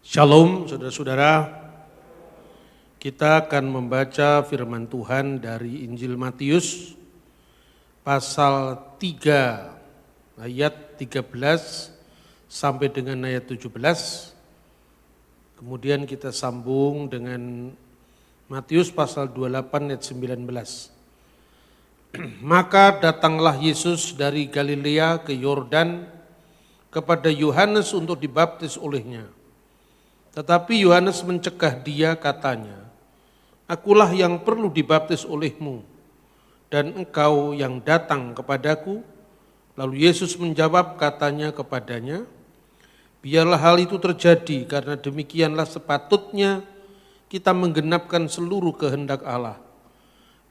Shalom saudara-saudara, kita akan membaca firman Tuhan dari Injil Matius pasal 3 ayat 13 sampai dengan ayat 17. Kemudian kita sambung dengan Matius pasal 28 ayat 19. Maka datanglah Yesus dari Galilea ke Yordan kepada Yohanes untuk dibaptis olehnya. Tetapi Yohanes mencegah dia, katanya, "Akulah yang perlu dibaptis olehmu, dan engkau yang datang kepadaku." Lalu Yesus menjawab, katanya kepadanya, "Biarlah hal itu terjadi, karena demikianlah sepatutnya kita menggenapkan seluruh kehendak Allah."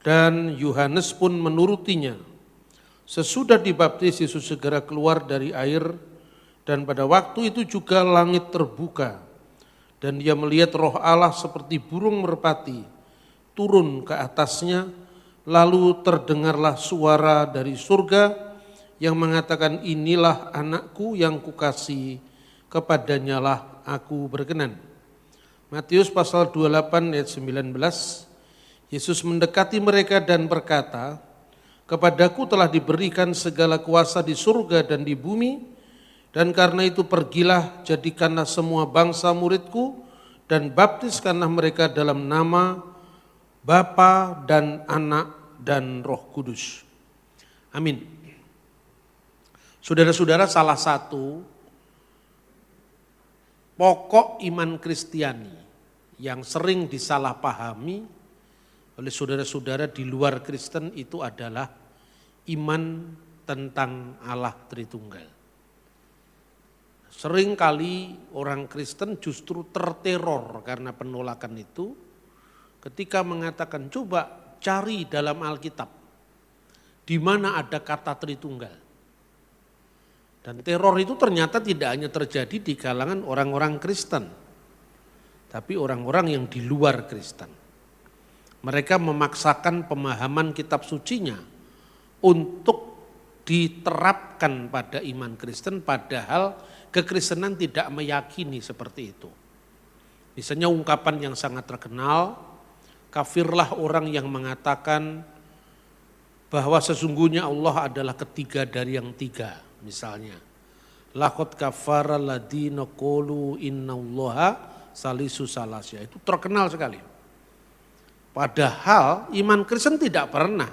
Dan Yohanes pun menurutinya. Sesudah dibaptis, Yesus segera keluar dari air, dan pada waktu itu juga langit terbuka. Dan dia melihat Roh Allah seperti burung merpati turun ke atasnya, lalu terdengarlah suara dari surga yang mengatakan, "Inilah anakku yang kukasihi, kepadanya lah aku berkenan." Matius pasal 28 ayat 19, Yesus mendekati mereka dan berkata, "Kepadaku telah diberikan segala kuasa di surga dan di bumi. Dan karena itu pergilah, jadikanlah semua bangsa muridku, dan baptiskanlah mereka dalam nama Bapa dan Anak dan Roh Kudus." Amin. Saudara-saudara, salah satu pokok iman Kristiani yang sering disalahpahami oleh saudara-saudara di luar Kristen itu adalah iman tentang Allah Tritunggal. Seringkali orang Kristen justru terteror karena penolakan itu ketika mengatakan, coba cari dalam Alkitab di mana ada kata Tritunggal. Dan teror itu ternyata tidak hanya terjadi di kalangan orang-orang Kristen, tapi orang-orang yang di luar Kristen. Mereka memaksakan pemahaman kitab sucinya untuk diterapkan pada iman Kristen, padahal kekristenan tidak meyakini seperti itu. Misalnya ungkapan yang sangat terkenal, kafirlah orang yang mengatakan bahwa sesungguhnya Allah adalah ketiga dari yang tiga. Misalnya, laqad kafara alladziina qalu innallaha salisu salasya. Itu terkenal sekali. Padahal iman Kristen tidak pernah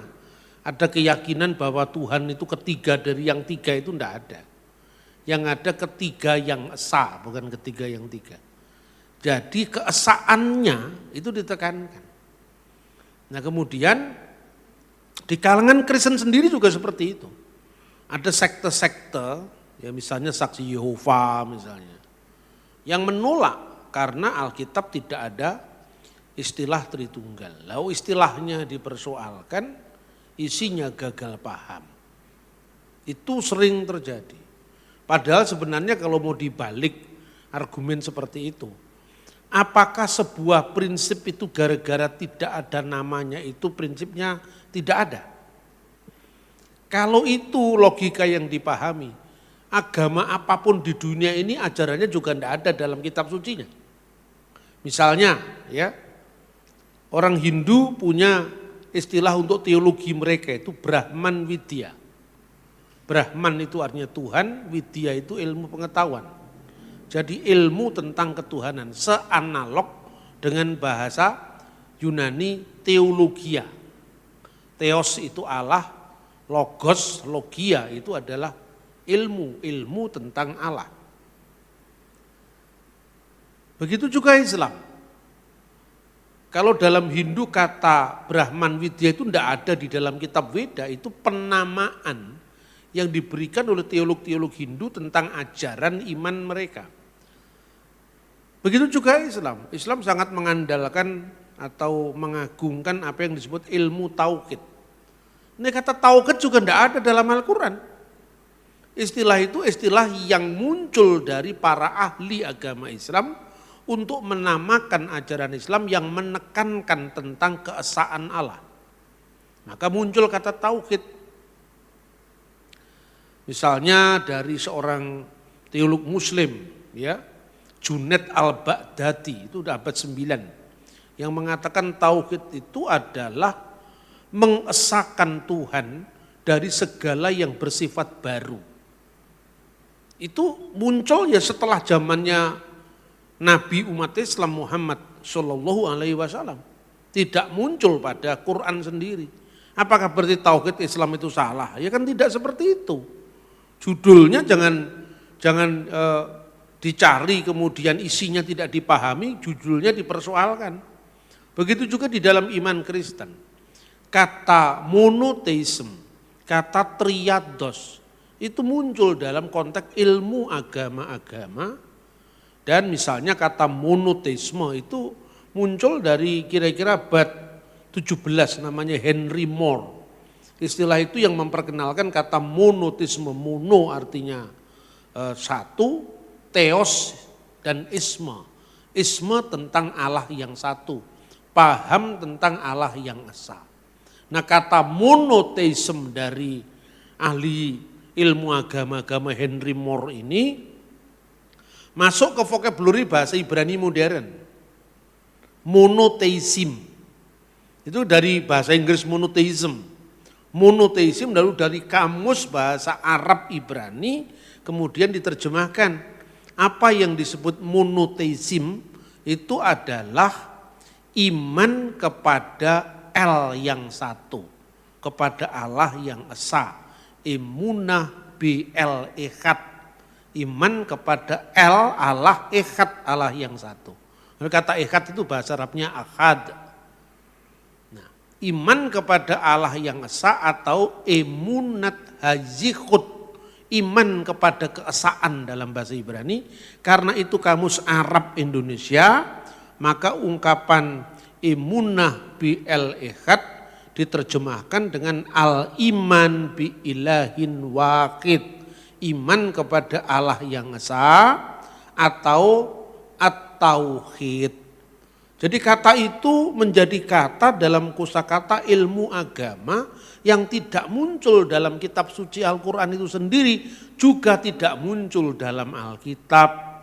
ada keyakinan bahwa Tuhan itu ketiga dari yang tiga, itu tidak ada. Yang ada ketiga yang esa, bukan ketiga yang tiga. Jadi keesaannya itu ditekankan. Nah kemudian di kalangan Kristen sendiri juga seperti itu. Ada sekte-sekte, ya misalnya Saksi Yehova misalnya, yang menolak karena Alkitab tidak ada istilah Tritunggal. Lalu istilahnya dipersoalkan, isinya gagal paham. Itu sering terjadi. Padahal sebenarnya kalau mau dibalik argumen seperti itu, apakah sebuah prinsip itu gara-gara tidak ada namanya itu prinsipnya tidak ada? Kalau itu logika yang dipahami, agama apapun di dunia ini ajarannya juga tidak ada dalam kitab sucinya. Misalnya ya, orang Hindu punya istilah untuk teologi mereka, itu Brahman Widya. Brahman itu artinya Tuhan, Widya itu ilmu pengetahuan. Jadi ilmu tentang ketuhanan, seanalog dengan bahasa Yunani teologia. Theos itu Allah, logos, logia itu adalah ilmu tentang Allah. Begitu juga Islam. Kalau dalam Hindu kata Brahman Widya itu tidak ada di dalam kitab Weda, itu penamaan yang diberikan oleh teolog-teolog Hindu tentang ajaran iman mereka. Begitu juga Islam. Islam sangat mengandalkan atau mengagungkan apa yang disebut ilmu tauhid. Ini kata tauhid juga tidak ada dalam Al-Quran. Istilah itu istilah yang muncul dari para ahli agama Islam untuk menamakan ajaran Islam yang menekankan tentang keesaan Allah. Maka muncul kata tauhid. Misalnya dari seorang teolog Muslim, ya, Junaid al-Baghdadi, itu udah abad 9, yang mengatakan tauhid itu adalah mengesahkan Tuhan dari segala yang bersifat baru. Itu muncul ya setelah zamannya Nabi umat Islam Muhammad Shallallahu Alaihi Wasallam. Tidak muncul pada Quran sendiri. Apakah berarti tauhid Islam itu salah? Ya kan tidak seperti itu. Judulnya jangan dicari kemudian isinya tidak dipahami, judulnya dipersoalkan. Begitu juga di dalam iman Kristen. Kata monoteisme, kata triados itu muncul dalam konteks ilmu agama-agama, dan misalnya kata monoteisme itu muncul dari kira-kira abad 17, namanya Henry Moore. Istilah itu yang memperkenalkan kata monoteisme. Mono artinya satu, theos dan isme. Isme tentang Allah yang satu, paham tentang Allah yang esa. Nah, kata monoteisme dari ahli ilmu agama-agama Henry Moore ini masuk ke vocabulary bahasa Ibrani modern. Monotheism. Itu dari bahasa Inggris monotheism. Monotheism lalu dari kamus bahasa Arab Ibrani kemudian diterjemahkan. Apa yang disebut monotheism itu adalah iman kepada El yang satu, kepada Allah yang esa. Imunah bil echad, iman kepada El Allah echad, Allah yang satu. Kata echad itu bahasa Arabnya ahad. Nah, iman kepada Allah yang esa atau emunat hazikhud, iman kepada keesaan dalam bahasa Ibrani. Karena itu kamus Arab Indonesia, maka ungkapan imunah bil echad diterjemahkan dengan al-iman bi ilahin wahid, iman kepada Allah yang esa atau at-tauhid. Jadi kata itu menjadi kata dalam kosakata ilmu agama yang tidak muncul dalam kitab suci Al-Quran itu sendiri, juga tidak muncul dalam Alkitab.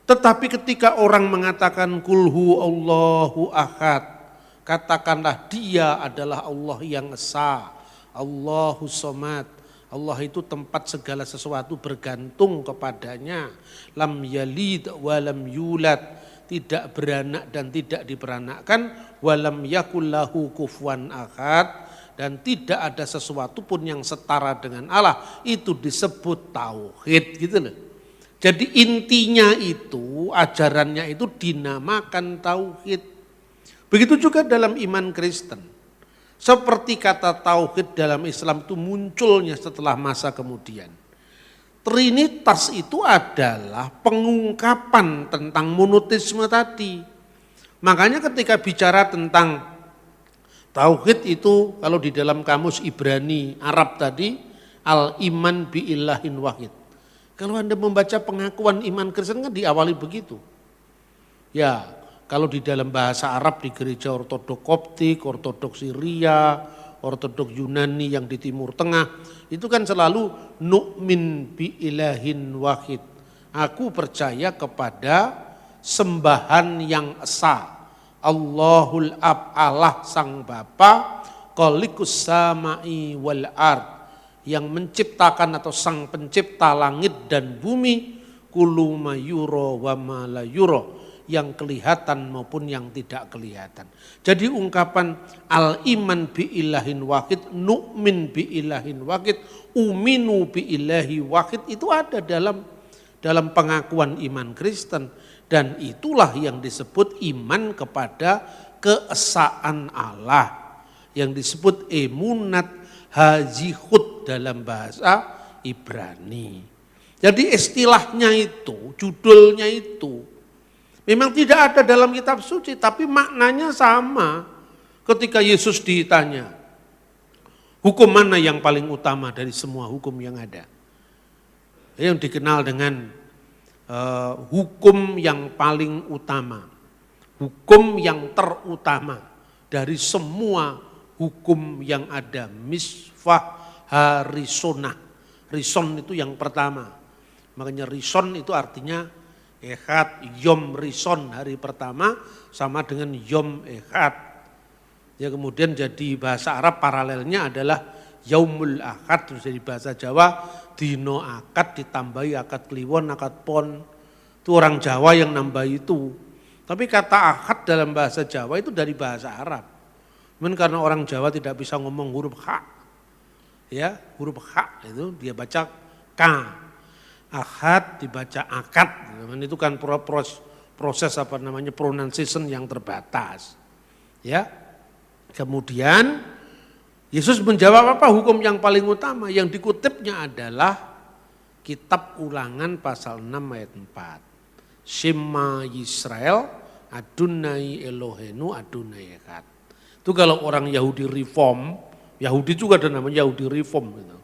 Tetapi ketika orang mengatakan kulhu Allahu ahad, katakanlah dia adalah Allah yang esa, Allahu somad. Allah itu tempat segala sesuatu bergantung kepadanya. Lam yalid walam yulad, tidak beranak dan tidak diperanakkan. Walam yakullahu kufuwan ahad, dan tidak ada sesuatu pun yang setara dengan Allah. Itu disebut tauhid gitu loh. Jadi intinya itu, ajarannya itu dinamakan tauhid. Begitu juga dalam iman Kristen. Seperti kata tauhid dalam Islam itu munculnya setelah masa kemudian. Trinitas itu adalah pengungkapan tentang monoteisme tadi. Makanya ketika bicara tentang tauhid itu, kalau di dalam kamus Ibrani Arab tadi, al-iman bi ilahin wahid. Kalau Anda membaca pengakuan iman Kristen kan diawali begitu. Ya, kalau di dalam bahasa Arab di gereja ortodok Koptik, ortodok Syria, ortodok Yunani yang di Timur Tengah, itu kan selalu nu'min bi ilahin wahid. Aku percaya kepada sembahan yang esa. Allahul Ab, Allah Sang Bapa, khaliqus samai wal ard, yang menciptakan atau sang pencipta langit dan bumi, kullu ma yura wa ma la yura, yang kelihatan maupun yang tidak kelihatan. Jadi ungkapan al-iman bi ilahin wahid, nu'min bi ilahin wahid, uminu bi ilahi wahid itu ada dalam pengakuan iman Kristen, dan itulah yang disebut iman kepada keesaan Allah, yang disebut emunat hazihud dalam bahasa Ibrani. Jadi istilahnya itu, judulnya itu memang tidak ada dalam kitab suci, tapi maknanya sama. Ketika Yesus ditanya, hukum mana yang paling utama dari semua hukum yang ada? Yang dikenal dengan hukum yang paling utama, hukum yang terutama dari semua hukum yang ada, misfah harisonah. Rison itu yang pertama, makanya rison itu artinya Ehad, Yom Rishon hari pertama sama dengan Yom Ehad. Ya kemudian jadi bahasa Arab paralelnya adalah Yaumul Akad, terus jadi bahasa Jawa Dino Akad ditambahi akad kliwon, akad pon. Itu orang Jawa yang nambah itu. Tapi kata akad dalam bahasa Jawa itu dari bahasa Arab. Cuman karena orang Jawa tidak bisa ngomong huruf H. Ya, huruf H itu dia baca K. Akad dibaca akad. Itu kan proses apa namanya pronunciation yang terbatas. Ya. Kemudian Yesus menjawab apa hukum yang paling utama? Yang dikutipnya adalah kitab Ulangan pasal 6 ayat 4. Shema Yisrael Adonai Elohenu Adonai Echad. Itu kalau orang Yahudi reform, Yahudi juga ada namanya Yahudi reform gitu.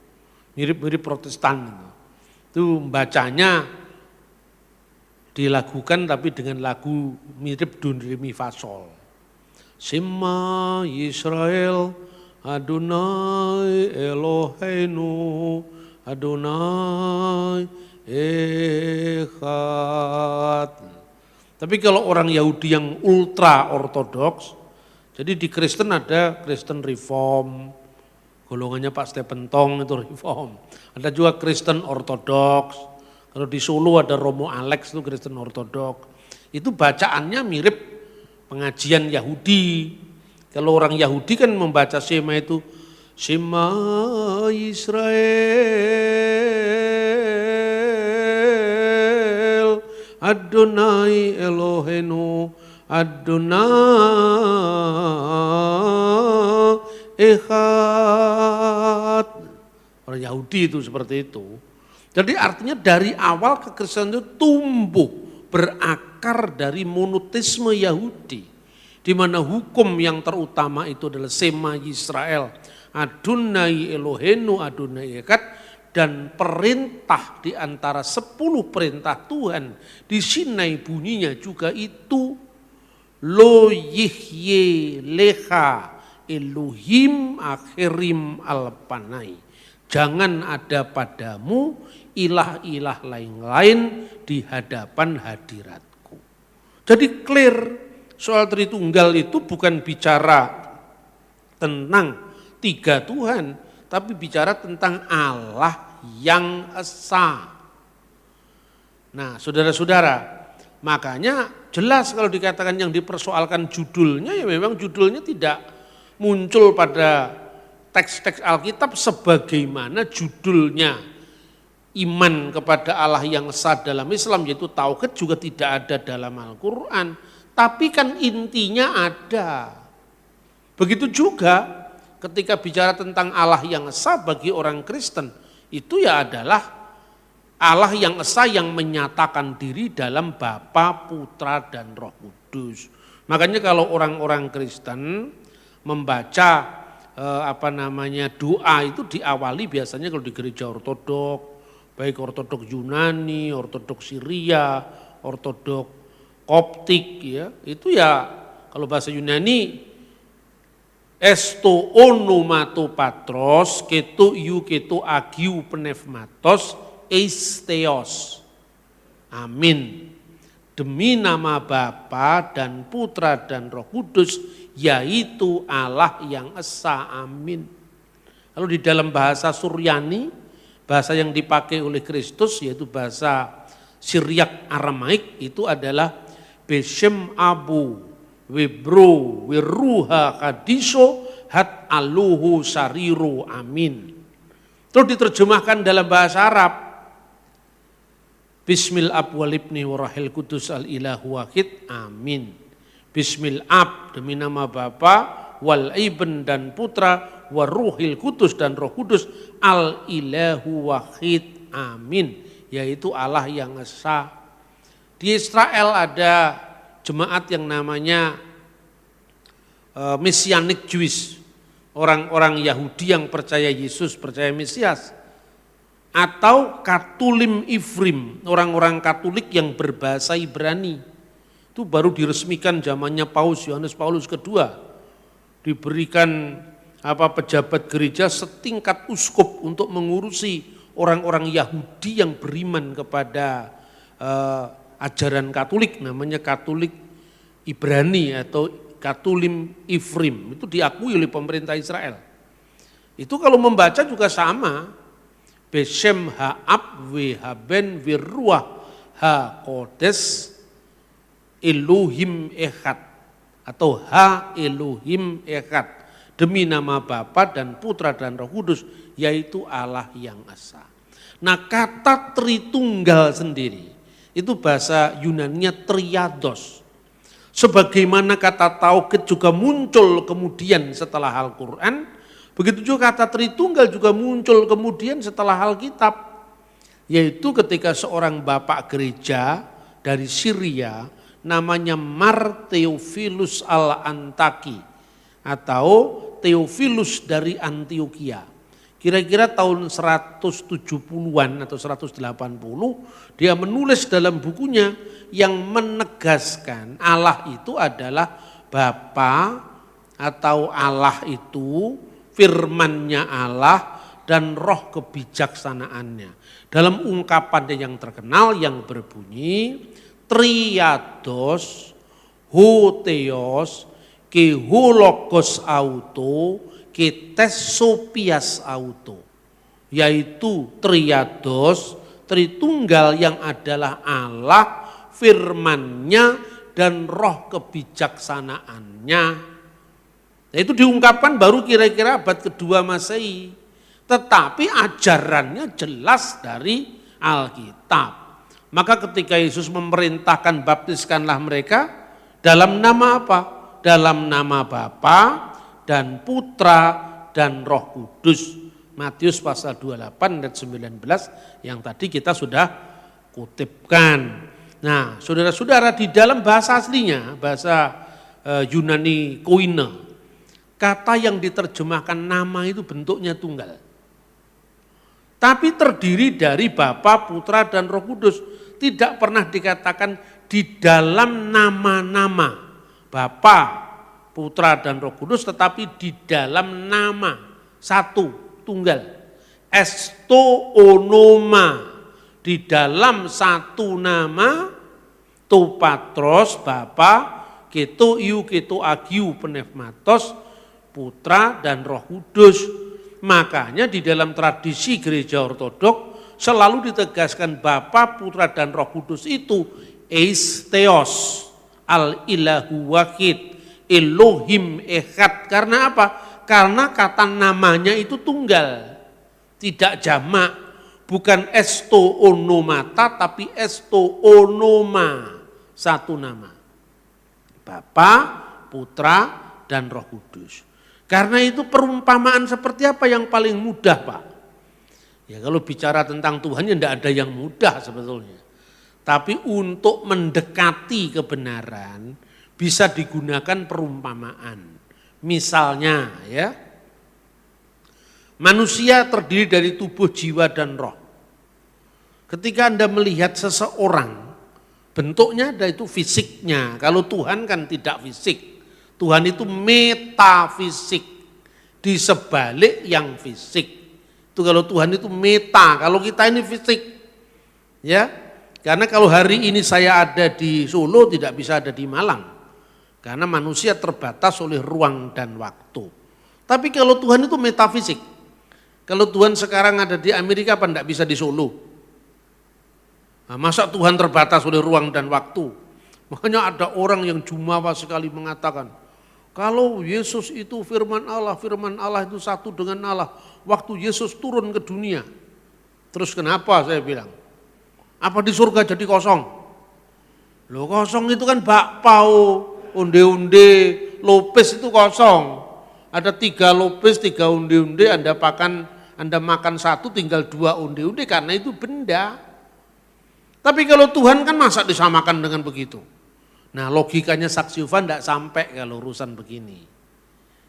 Mirip-mirip Protestan gitu. Itu bacanya dilakukan tapi dengan lagu mirip do re mi fa sol. Shema Yisrael Adonai Elohenu Adonai Echad. Tapi kalau orang Yahudi yang ultra ortodoks, jadi di Kristen ada Kristen Reform, golongannya Pak Stephen Tong itu Reform. Ada juga Kristen Ortodoks, kalau di Solo ada Romo Alex itu Kristen Ortodoks. Itu bacaannya mirip pengajian Yahudi. Kalau orang Yahudi kan membaca Shema itu, Shema Yisrael Adonai Elohenu Adonai Echad. Orang Yahudi itu seperti itu. Jadi artinya dari awal kekristenan itu tumbuh berakar dari monoteisme Yahudi. Di mana hukum yang terutama itu adalah Shema Yisrael Adonai Elohenu Adonai Echad. Dan perintah di antara 10 perintah Tuhan di Sinai bunyinya juga itu Lo yihye lecha Elohim akhirim alpanai. Jangan ada padamu ilah-ilah lain-lain di hadapan hadiratku. Jadi clear soal Tritunggal itu bukan bicara tentang 3 Tuhan, tapi bicara tentang Allah yang esa. Nah saudara-saudara, makanya jelas kalau dikatakan yang dipersoalkan judulnya, ya memang judulnya tidak muncul pada teks-teks Alkitab sebagaimana judulnya iman kepada Allah yang esa dalam Islam, yaitu tauhid juga tidak ada dalam Al-Quran. Tapi kan intinya ada. Begitu juga ketika bicara tentang Allah yang esa bagi orang Kristen, itu ya adalah Allah yang esa yang menyatakan diri dalam Bapa, Putra, dan Roh Kudus. Makanya kalau orang-orang Kristen membaca doa itu diawali biasanya kalau di gereja ortodok, baik ortodok Yunani, ortodok Syria, ortodok Koptik ya, itu ya kalau bahasa Yunani esto onomato patros keto iu keto agiu pneumatos eisteos. Amin. Demi nama Bapa dan Putra dan Roh Kudus, yaitu Allah yang esa. Amin. Lalu di dalam bahasa Suryani, bahasa yang dipakai oleh Kristus yaitu bahasa Syriak Aramaik, itu adalah Beshem Abu Webro Weruha Kadiso Hat Aluhu Sariru. Amin. Terus diterjemahkan dalam bahasa Arab, Bismil Ab walibni warahil kudus al ilahu wahid. Amin. Bismil Ab demi nama Bapa, wal Ibn dan Putra, waruhil kudus dan Roh Kudus al ilahu wahid. Amin. Yaitu Allah yang esa. Di Israel ada jemaat yang namanya Messianic Jewish, orang-orang Yahudi yang percaya Yesus, percaya Mesias. Atau Katulim Ifrim, orang-orang Katolik yang berbahasa Ibrani. Itu baru diresmikan zamannya Paus Yohanes Paulus II. Diberikan pejabat gereja setingkat uskup untuk mengurusi orang-orang Yahudi yang beriman kepada ajaran Katolik, namanya Katolik Ibrani atau Katulim Ifrim, itu diakui oleh pemerintah Israel. Itu kalau membaca juga sama, Beshem ha'ab wehaben virruah ha'kodes Elohim Echad, atau Ha Elohim Echad, demi nama Bapa dan Putra dan Roh Kudus, yaitu Allah yang Esa. Nah, kata Tritunggal sendiri, itu bahasa Yunaninya triados. Sebagaimana kata tauhid juga muncul kemudian setelah Al-Quran, begitu juga kata Tritunggal juga muncul kemudian setelah Alkitab. Yaitu ketika seorang bapak gereja dari Syria, namanya Mar Theophilus al-Antaki, atau Theophilus dari Antioquia. Kira-kira tahun 170-an atau 180, dia menulis dalam bukunya yang menegaskan Allah itu adalah Bapa, atau Allah itu firman-Nya Allah dan roh kebijaksanaannya. Dalam ungkapannya yang terkenal yang berbunyi triados hotheos ke hologos auto ke tesopias auto, yaitu triados, Tritunggal yang adalah Allah, firman-Nya dan roh kebijaksanaannya. Nah, itu diungkapkan baru kira-kira abad kedua Masehi, tetapi ajarannya jelas dari Alkitab. Maka ketika Yesus memerintahkan baptiskanlah mereka, dalam nama apa? Dalam nama Bapa dan Putra dan Roh Kudus. Matius pasal 28 ayat 19 yang tadi kita sudah kutipkan. Nah, saudara-saudara, di dalam bahasa aslinya, bahasa Yunani koine, kata yang diterjemahkan nama itu bentuknya tunggal. Tapi terdiri dari Bapa, Putra dan Roh Kudus. Tidak pernah dikatakan di dalam nama-nama Bapa, Putra dan Roh Kudus, tetapi di dalam nama satu, tunggal. Esto onoma, di dalam satu nama, to patros, Bapa, keto iu, keto agiu, pneumatos, Putra dan Roh Kudus. Makanya di dalam tradisi gereja ortodok selalu ditegaskan Bapa, Putra dan Roh Kudus itu eis theos, al-ilahu wahid, Elohim Echad. Karena apa? Karena kata namanya itu tunggal, tidak jamak, bukan esto onomata tapi esto onoma, satu nama. Bapa, Putra dan Roh Kudus. Karena itu perumpamaan seperti apa yang paling mudah, Pak? Ya kalau bicara tentang Tuhan ya tidak ada yang mudah sebetulnya. Tapi untuk mendekati kebenaran bisa digunakan perumpamaan. Misalnya ya, manusia terdiri dari tubuh, jiwa dan roh. Ketika Anda melihat seseorang, bentuknya ada itu fisiknya. Kalau Tuhan kan tidak fisik. Tuhan itu metafisik, di sebalik yang fisik. Itu kalau Tuhan itu meta, kalau kita ini fisik. Ya. Karena kalau hari ini saya ada di Solo tidak bisa ada di Malang. Karena manusia terbatas oleh ruang dan waktu. Tapi kalau Tuhan itu metafisik. Kalau Tuhan sekarang ada di Amerika apa enggak bisa di Solo? Nah, masa Tuhan terbatas oleh ruang dan waktu? Makanya ada orang yang jumawa sekali mengatakan, kalau Yesus itu firman Allah itu satu dengan Allah. Waktu Yesus turun ke dunia. Terus kenapa saya bilang? Apa di surga jadi kosong? Loh kosong itu kan bakpao, onde-onde, lopes itu kosong. Ada 3 lopes, 3 onde-onde, Anda makan satu tinggal 2 onde-onde karena itu benda. Tapi kalau Tuhan kan masa disamakan dengan begitu? Nah logikanya saksi Yehova tidak sampai kalau urusan begini.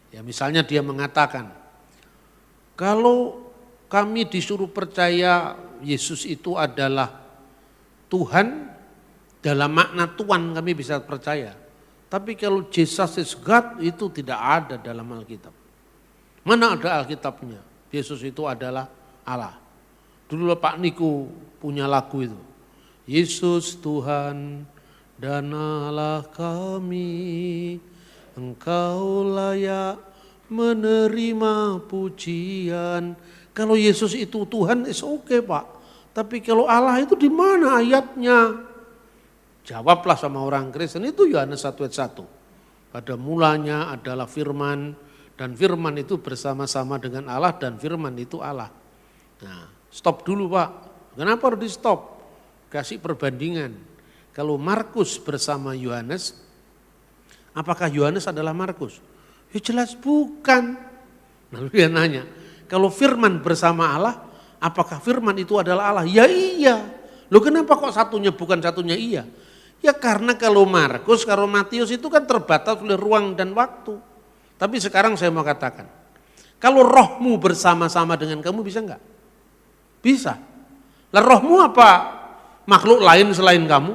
Ya misalnya dia mengatakan, kalau kami disuruh percaya Yesus itu adalah Tuhan, dalam makna Tuhan kami bisa percaya. Tapi kalau Jesus is God itu tidak ada dalam Alkitab. Mana ada Alkitabnya? Yesus itu adalah Allah. Dulu Pak Niku punya lagu itu. Yesus Tuhan dan Allah kami, Engkau layak menerima pujian. Kalau Yesus itu Tuhan, is oke Pak. Tapi kalau Allah itu di mana ayatnya? Jawablah sama orang Kristen, itu Yohanes 1 ayat 1. Pada mulanya adalah firman, dan firman itu bersama-sama dengan Allah, dan firman itu Allah. Nah, stop dulu Pak. Kenapa harus di stop? Kasih perbandingan. Kalau Markus bersama Yohanes, apakah Yohanes adalah Markus? Ya jelas bukan. Lalu dia nanya, kalau firman bersama Allah, apakah firman itu adalah Allah? Ya iya. Loh kenapa kok satunya bukan satunya iya? Ya karena kalau Markus, kalau Matius itu kan terbatas oleh ruang dan waktu. Tapi sekarang saya mau katakan, kalau rohmu bersama-sama dengan kamu bisa enggak? Bisa. Lah rohmu apa? Makhluk lain selain kamu?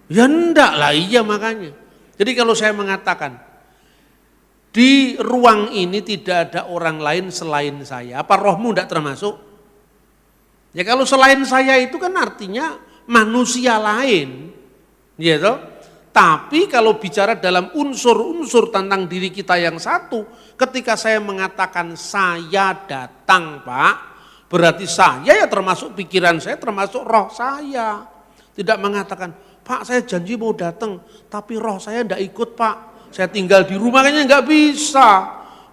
Ya enggak lah, iya makanya. Jadi kalau saya mengatakan, di ruang ini tidak ada orang lain selain saya, apa rohmu enggak termasuk? Ya kalau selain saya itu kan artinya manusia lain, gitu. Tapi kalau bicara dalam unsur-unsur tentang diri kita yang satu, ketika saya mengatakan saya datang Pak, berarti saya ya termasuk pikiran saya, termasuk roh saya. Tidak mengatakan, Pak saya janji mau datang, tapi roh saya enggak ikut Pak. Saya tinggal di rumah, kayaknya enggak bisa.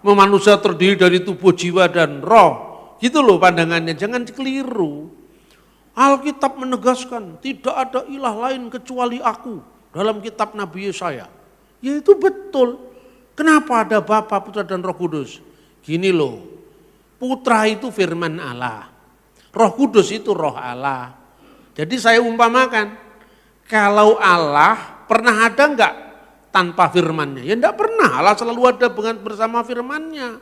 Manusia terdiri dari tubuh, jiwa, dan roh. Gitu loh pandangannya, jangan keliru. Alkitab menegaskan, tidak ada ilah lain kecuali aku. Dalam kitab Nabi Yesaya. Ya itu betul. Kenapa ada Bapa, Putra, dan Roh Kudus? Gini loh. Putra itu firman Allah. Roh Kudus itu roh Allah. Jadi saya umpamakan, kalau Allah pernah ada enggak tanpa firmannya? Ya enggak pernah, Allah selalu ada bersama firmannya.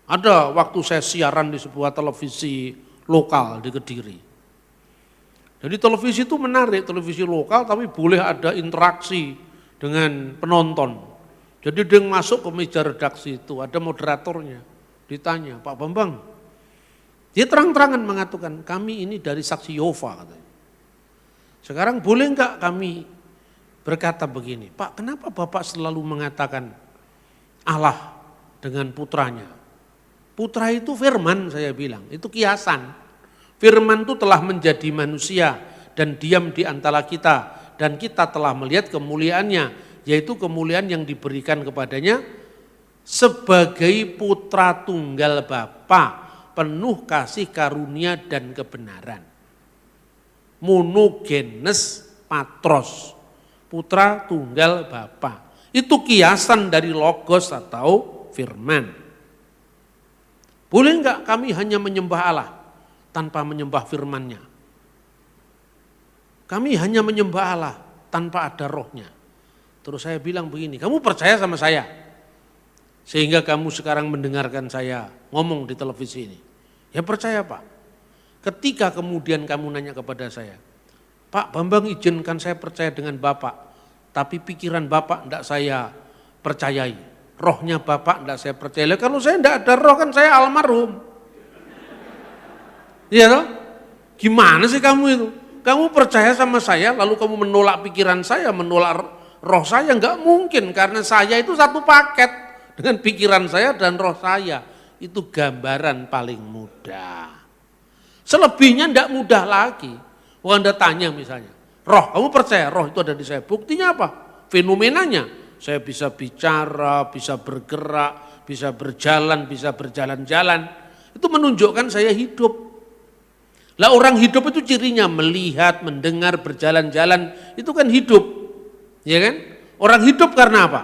Ada waktu saya siaran di sebuah televisi lokal di Kediri. Jadi televisi itu menarik, televisi lokal tapi boleh ada interaksi dengan penonton. Jadi dia masuk ke meja redaksi itu, ada moderatornya. Ditanya, Pak Bambang, dia terang-terangan mengatakan, kami ini dari Saksi Yehova katanya. Sekarang boleh enggak kami berkata begini, Pak kenapa Bapak selalu mengatakan Allah dengan putranya? Putra itu firman saya bilang, itu kiasan. Firman itu telah menjadi manusia dan diam di antara kita. Dan kita telah melihat kemuliaannya, yaitu kemuliaan yang diberikan kepadanya sebagai putra tunggal Bapa, penuh kasih karunia dan kebenaran. Monogenes patros, putra tunggal Bapa. Itu kiasan dari logos atau firman. Boleh enggak kami hanya menyembah Allah tanpa menyembah firman-Nya? Kami hanya menyembah Allah tanpa ada rohnya. Terus saya bilang begini, kamu percaya sama saya? Sehingga kamu sekarang mendengarkan saya ngomong di televisi ini. Ya percaya Pak. Ketika kemudian kamu nanya kepada saya, Pak Bambang izinkan saya percaya dengan Bapak, tapi pikiran Bapak enggak saya percayai. Rohnya Bapak enggak saya percaya. Kalau saya enggak ada roh kan saya almarhum. Iya toh? Gimana sih kamu itu? Kamu percaya sama saya lalu kamu menolak pikiran saya, menolak roh saya, enggak mungkin karena saya itu satu paket dengan pikiran saya dan roh saya. Itu gambaran paling mudah. Selebihnya enggak mudah lagi. Anda tanya misalnya, roh, kamu percaya roh itu ada di saya? Buktinya apa? Fenomenanya. Saya bisa bicara, bisa bergerak, bisa berjalan, bisa berjalan-jalan. Itu menunjukkan saya hidup. Lah orang hidup itu cirinya melihat, mendengar, berjalan-jalan, itu kan hidup. Ya kan? Orang hidup karena apa?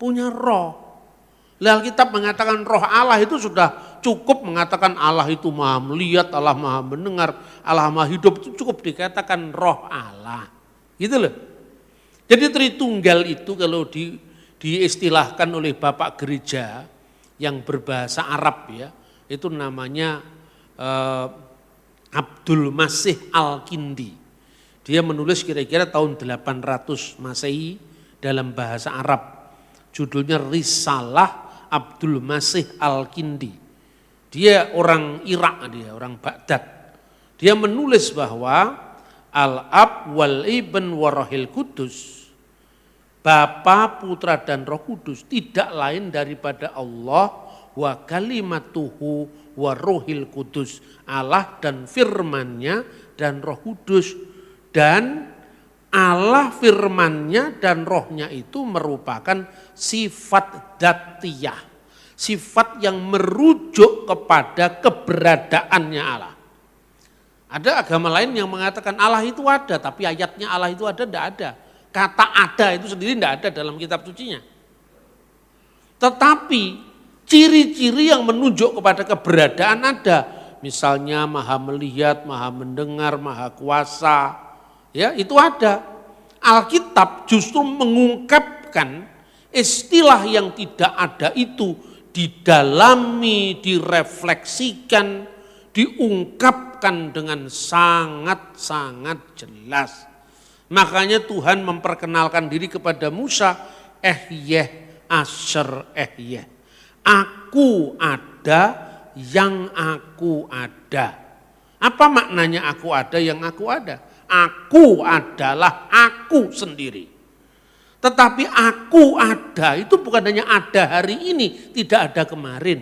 Punya roh. Lah Alkitab mengatakan roh Allah itu sudah cukup mengatakan Allah itu maha melihat, Allah maha mendengar, Allah maha hidup, itu cukup dikatakan roh Allah. Gitu loh. Jadi Tritunggal itu kalau diistilahkan oleh Bapak Gereja yang berbahasa Arab ya, itu namanya Abdul Masih Al-Kindi. Dia menulis kira-kira tahun 800 Masehi dalam bahasa Arab. Judulnya Risalah Abdul Masih Al-Kindi. Dia orang Irak, dia orang Baghdad. Dia menulis bahwa Al-Ab wal Ibn warahil Kudus. Bapa, Putra dan Roh Kudus tidak lain daripada Allah wa kalimatuhu wa rohil kudus. Allah dan firmannya dan Roh Kudus. Dan Allah firmannya dan rohnya itu merupakan sifat dzatiyah. Sifat yang merujuk kepada keberadaannya Allah. Ada agama lain yang mengatakan Allah itu ada, tapi ayatnya Allah itu ada, tidak ada. Kata ada itu sendiri tidak ada dalam kitab sucinya. Tetapi ciri-ciri yang menunjuk kepada keberadaan ada. Misalnya maha melihat, maha mendengar, maha kuasa. Ya, itu ada. Alkitab justru mengungkapkan istilah yang tidak ada itu didalami, direfleksikan, diungkapkan dengan sangat-sangat jelas. Makanya Tuhan memperkenalkan diri kepada Musa, Ehyeh Asher Ehyeh. Aku ada yang aku ada. Apa maknanya aku ada yang aku ada? Aku adalah aku sendiri. Tetapi aku ada itu bukan hanya ada hari ini, tidak ada kemarin.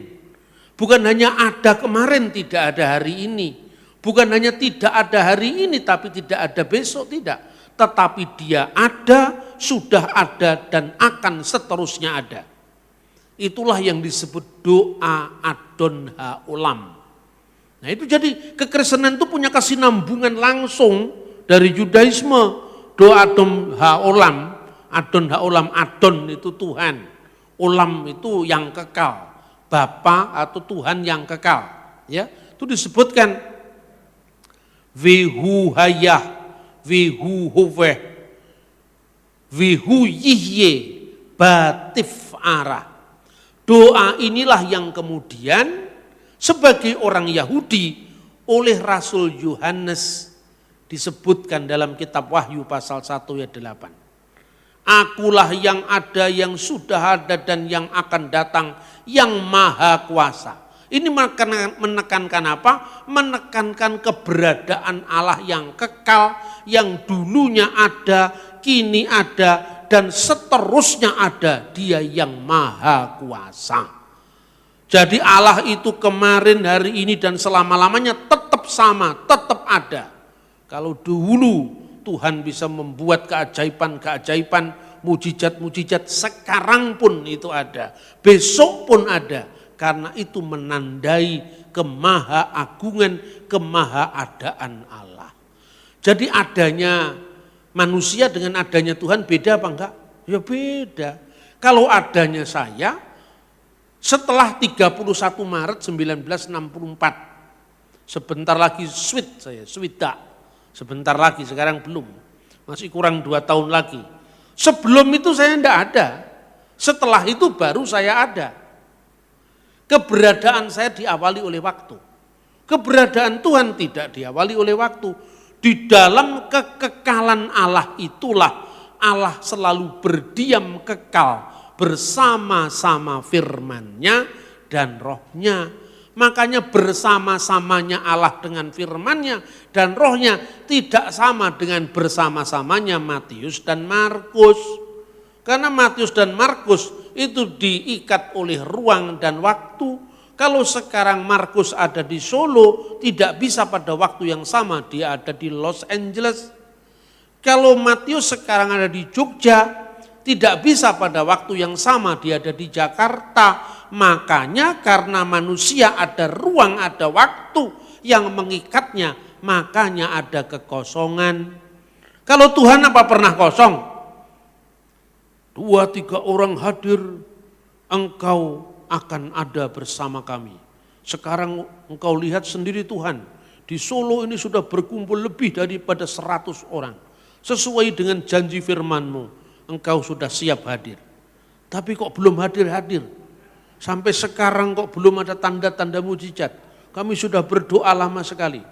Bukan hanya ada kemarin, tidak ada hari ini. Bukan hanya tidak ada hari ini, tapi tidak ada besok, tidak. Tetapi dia ada, sudah ada, dan akan seterusnya ada. Itulah yang disebut doa Adon Ha-Olam. Nah itu jadi kekristenan itu punya kesinambungan langsung dari Yudaisme. Doa Adon Ha-Olam, Adon Ha-Olam, Adon itu Tuhan. Olam itu yang kekal. Bapa atau Tuhan yang kekal. Ya, itu disebutkan Vihu Hayah, Vihu Hoveh, Vihu Yihye, Batif Arah. Doa inilah yang kemudian sebagai orang Yahudi oleh Rasul Yohanes disebutkan dalam kitab Wahyu pasal 1 ayat 8. Akulah yang ada, yang sudah ada, dan yang akan datang, yang maha kuasa. Ini menekankan apa? Menekankan keberadaan Allah yang kekal, yang dulunya ada, kini ada, dan seterusnya ada. Dia yang maha kuasa. Jadi Allah itu kemarin, hari ini, dan selama-lamanya tetap sama, tetap ada. Kalau dulu Tuhan bisa membuat keajaiban-keajaiban, mujizat-mujizat, sekarang pun itu ada. Besok pun ada. Karena itu menandai kemahaagungan, kemahaadaan Allah. Jadi adanya manusia dengan adanya Tuhan beda apa enggak? Ya beda. Kalau adanya saya, setelah 31 Maret 1964, sebentar lagi swida. Sebentar lagi, sekarang belum. Masih kurang 2 tahun lagi. Sebelum itu saya enggak ada. Setelah itu baru saya ada. Keberadaan saya diawali oleh waktu. Keberadaan Tuhan tidak diawali oleh waktu. Di dalam kekekalan Allah itulah Allah selalu berdiam kekal bersama-sama firman-Nya dan roh-Nya. Makanya bersama-samanya Allah dengan firman-Nya dan roh-Nya tidak sama dengan bersama-samanya Matius dan Markus. Karena Matius dan Markus itu diikat oleh ruang dan waktu. Kalau sekarang Markus ada di Solo, tidak bisa pada waktu yang sama dia ada di Los Angeles. Kalau Matius sekarang ada di Jogja, tidak bisa pada waktu yang sama dia ada di Jakarta. Makanya karena manusia ada ruang, ada waktu yang mengikatnya, makanya ada kekosongan. Kalau Tuhan apa pernah kosong? 2-3 orang hadir, engkau akan ada bersama kami. Sekarang engkau lihat sendiri Tuhan, di Solo ini sudah berkumpul lebih daripada 100 orang. Sesuai dengan janji firman-Mu, engkau sudah siap hadir. Tapi kok belum hadir-hadir? Sampai sekarang kok belum ada tanda-tanda mujizat. Kami sudah berdoa lama sekali.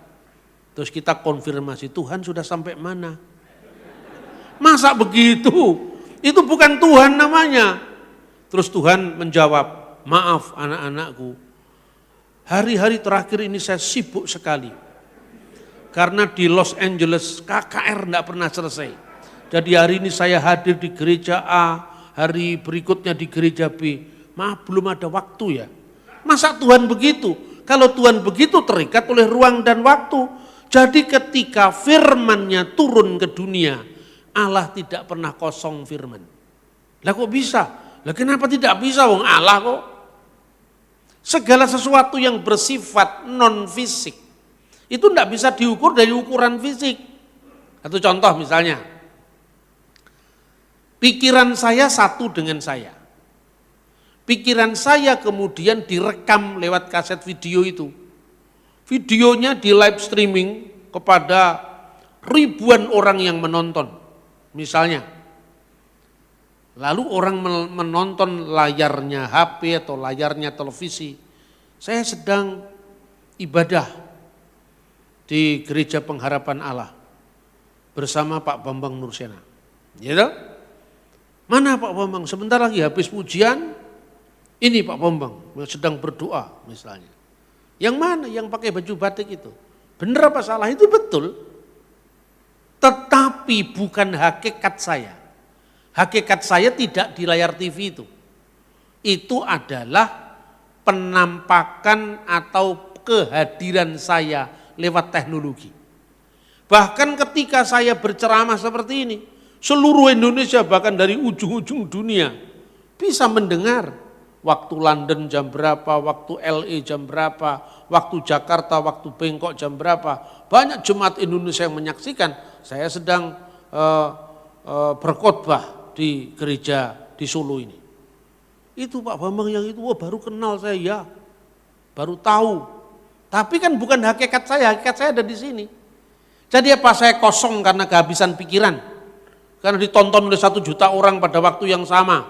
Terus kita konfirmasi, Tuhan sudah sampai mana? Masa begitu? Itu bukan Tuhan namanya. Terus Tuhan menjawab, maaf anak-anakku, hari-hari terakhir ini saya sibuk sekali. Karena di Los Angeles KKR enggak pernah selesai. Jadi hari ini saya hadir di gereja A, hari berikutnya di gereja B. Maaf, belum ada waktu ya. Masa Tuhan begitu? Kalau Tuhan begitu terikat oleh ruang dan waktu. Jadi ketika firman-Nya turun ke dunia, Allah tidak pernah kosong firman. Lah kok bisa? Lah kenapa tidak bisa wong Allah kok? Segala sesuatu yang bersifat non fisik itu tidak bisa diukur dari ukuran fisik. Satu contoh misalnya, pikiran saya satu dengan saya. Pikiran saya kemudian direkam lewat kaset video itu. Videonya di live streaming kepada ribuan orang yang menonton. Misalnya, lalu orang menonton layarnya HP atau layarnya televisi. Saya sedang ibadah di Gereja Pengharapan Allah bersama Pak Bambang Nursena. Gitu? Mana Pak Bambang? Sebentar lagi habis pujian, ini Pak Bambang sedang berdoa misalnya. Yang mana? Yang pakai baju batik itu. Benar apa salah? Itu betul. Tetapi bukan hakikat saya. Hakikat saya tidak di layar TV itu. Itu adalah penampakan atau kehadiran saya lewat teknologi. Bahkan ketika saya berceramah seperti ini, seluruh Indonesia bahkan dari ujung-ujung dunia bisa mendengar waktu London jam berapa, waktu LA jam berapa, waktu Jakarta, waktu Bangkok jam berapa. Banyak jemaat Indonesia yang menyaksikan saya sedang berkhotbah di gereja di Solo ini. Itu Pak Bambang yang itu, baru kenal saya ya, baru tahu. Tapi kan bukan hakikat saya ada di sini. Jadi apa saya kosong karena kehabisan pikiran? Karena ditonton oleh 1 juta orang pada waktu yang sama.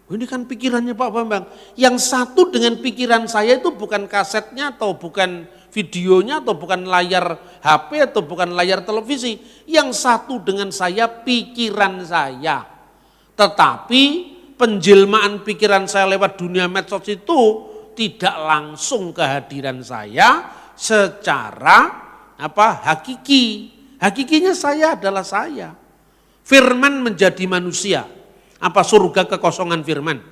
Ini kan pikirannya Pak Bambang. Yang satu dengan pikiran saya itu bukan kasetnya atau bukan videonya atau bukan layar HP atau bukan layar televisi. Yang satu dengan saya pikiran saya. Tetapi penjelmaan pikiran saya lewat dunia medsos itu tidak langsung kehadiran saya secara hakiki. Hakikinya saya adalah saya. Firman menjadi manusia. Apa surga kekosongan firman?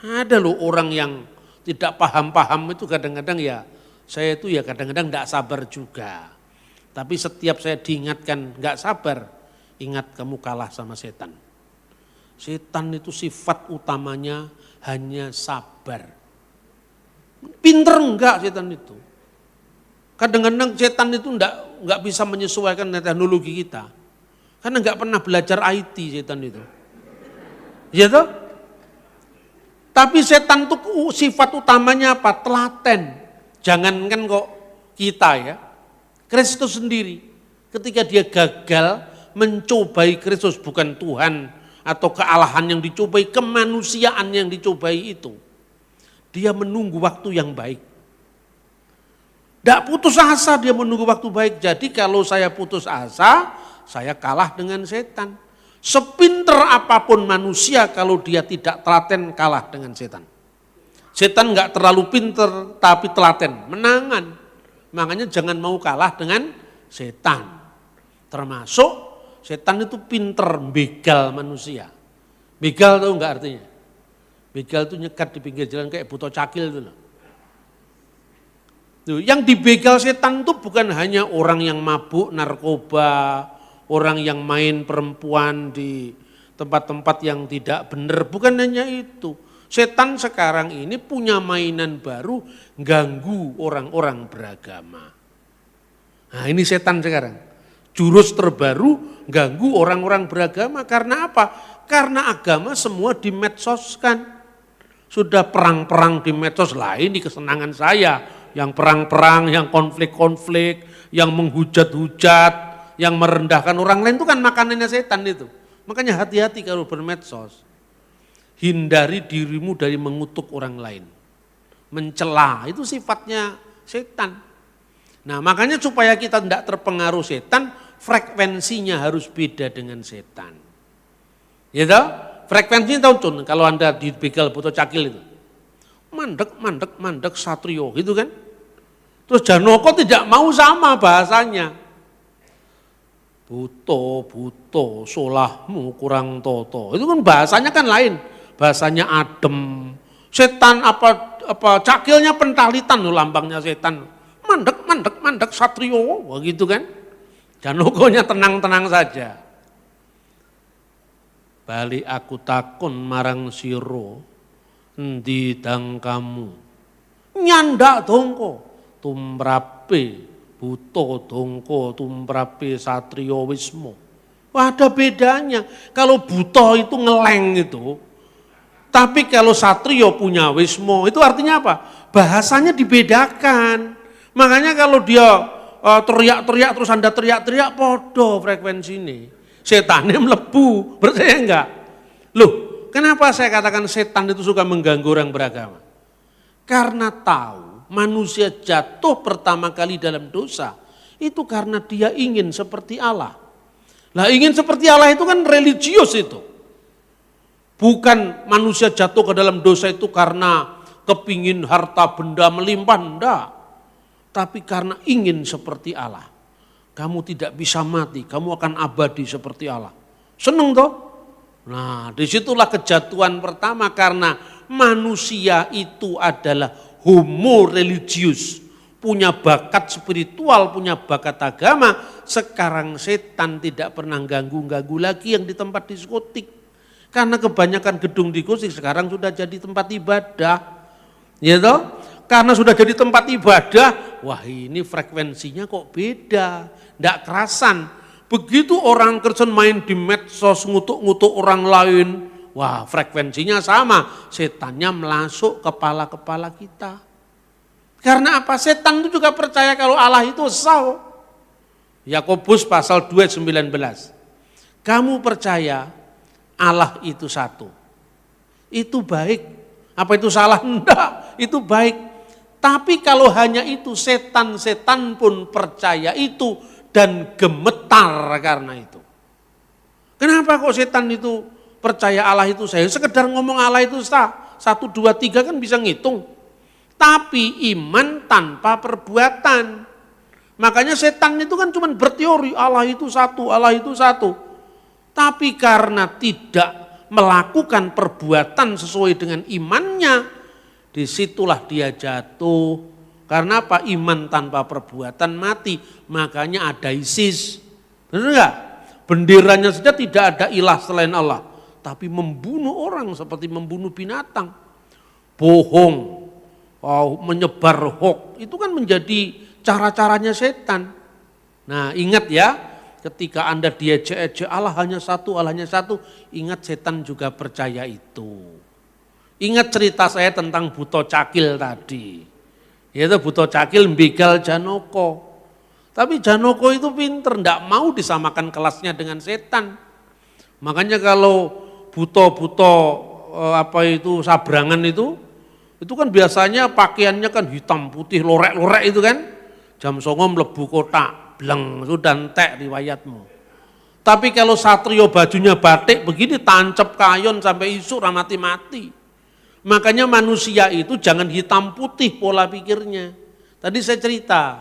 Ada loh orang yang tidak paham-paham itu kadang-kadang ya, saya itu ya kadang-kadang tidak sabar juga. Tapi setiap saya diingatkan enggak sabar, ingat kamu kalah sama setan. Setan itu sifat utamanya hanya sabar. Pinter enggak setan itu. Kadang-kadang setan itu enggak bisa menyesuaikan dengan teknologi kita. Karena enggak pernah belajar IT setan itu. Ya toh? Tapi setan itu sifat utamanya apa? Telaten. Jangankan kok kita ya. Kristus sendiri ketika dia gagal mencobai Kristus, bukan Tuhan atau kealahan yang dicobai, kemanusiaan yang dicobai itu. Dia menunggu waktu yang baik. Tidak putus asa, dia menunggu waktu baik. Jadi kalau saya putus asa, saya kalah dengan setan. Sepinter apapun manusia kalau dia tidak telaten, kalah dengan setan. Setan enggak terlalu pinter tapi telaten, menangan. Makanya jangan mau kalah dengan setan. Termasuk setan itu pinter begal manusia. Begal tahu enggak artinya? Begal itu nyekat di pinggir jalan kayak buto cakil itu loh. Yang dibegal setan itu bukan hanya orang yang mabuk narkoba, orang yang main perempuan di tempat-tempat yang tidak benar, bukan hanya itu. Setan sekarang ini punya mainan baru, ganggu orang-orang beragama. Nah ini setan sekarang, jurus terbaru ganggu orang-orang beragama. Karena apa? Karena agama semua dimedsoskan. Sudah perang-perang di medsos lah, ini kesenangan saya. Yang perang-perang, yang konflik-konflik, yang menghujat-hujat, yang merendahkan orang lain itu kan makanannya setan itu. Makanya hati-hati kalau bermedsos. Hindari dirimu dari mengutuk orang lain. Mencela, itu sifatnya setan. Nah makanya supaya kita tidak terpengaruh setan, frekuensinya harus beda dengan setan. Ya toh? Frekuensinya tahu Cun, kalau Anda dibegal buto cakil itu. Mandek, satrio gitu kan. Terus Janaka tidak mau sama bahasanya. Buto, solahmu kurang toto. Itu kan bahasanya kan lain. Bahasanya adem. Setan apa cakilnya pentalitan loh lambangnya setan. Mandek satrio, begitu kan. Janokonya tenang-tenang saja. Bali aku takon marang siro, endi dangkamu. Nyandak dongko, tumrape buto dongko, tumrape satrio wismo. Wah, ada bedanya. Kalau buto itu ngeleng itu, tapi kalau satrio punya wismo, itu artinya apa? Bahasanya dibedakan. Makanya kalau dia teriak-teriak terus Anda teriak-teriak, podo frekuensi ini. Setannya melebu, percaya enggak? Loh, kenapa saya katakan setan itu suka mengganggu orang beragama? Karena tahu manusia jatuh pertama kali dalam dosa, itu karena dia ingin seperti Allah. Nah, ingin seperti Allah itu kan religius itu. Bukan manusia jatuh ke dalam dosa itu karena kepingin harta benda melimpah, enggak. Tapi karena ingin seperti Allah. Kamu tidak bisa mati, kamu akan abadi seperti Allah. Seneng toh? Nah, disitulah kejatuhan pertama karena manusia itu adalah homo religius. Punya bakat spiritual, punya bakat agama. Sekarang setan tidak pernah ganggu-ganggu lagi yang di tempat diskotik. Karena kebanyakan gedung diskotik sekarang sudah jadi tempat ibadah. Ya toh? Karena sudah jadi tempat ibadah, wah ini frekuensinya kok beda, tidak kerasan. Begitu orang Kristen main di medsos, ngutuk-ngutuk orang lain, wah frekuensinya sama, setannya melasuk kepala-kepala kita. Karena apa? Setan itu juga percaya kalau Allah itu esa. Yakobus pasal 2:19. Kamu percaya Allah itu satu. Itu baik. Apa itu salah? Enggak, itu baik. Tapi kalau hanya itu, setan-setan pun percaya itu dan gemetar karena itu. Kenapa kok setan itu percaya Allah itu saya? Sekedar ngomong Allah itu sah. 1, 2, 3 kan bisa ngitung. Tapi iman tanpa perbuatan. Makanya setan itu kan cuma berteori Allah itu satu, Allah itu satu. Tapi karena tidak melakukan perbuatan sesuai dengan imannya, disitulah dia jatuh. Karena apa? Iman tanpa perbuatan mati. Makanya ada ISIS. Benar enggak? Benderanya saja tidak ada ilah selain Allah. Tapi membunuh orang seperti membunuh binatang. Bohong, menyebar hoax. Itu kan menjadi cara-caranya setan. Nah ingat ya, ketika Anda diejek-ejek Allah hanya satu, Allah hanya satu. Ingat setan juga percaya itu. Ingat cerita saya tentang Buto Cakil tadi. Yaitu Buto Cakil begal Janaka. Tapi Janaka itu pinter, enggak mau disamakan kelasnya dengan setan. Makanya kalau buto-buto sabrangan itu kan biasanya pakaiannya kan hitam putih lorek-lorek itu kan. Jam 09.00 mlebu kotak, bleng, sudah entek riwayatmu. Tapi kalau satrio bajunya batik begini tancap kayon sampai isuk mati-mati. Makanya manusia itu jangan hitam putih pola pikirnya. Tadi saya cerita,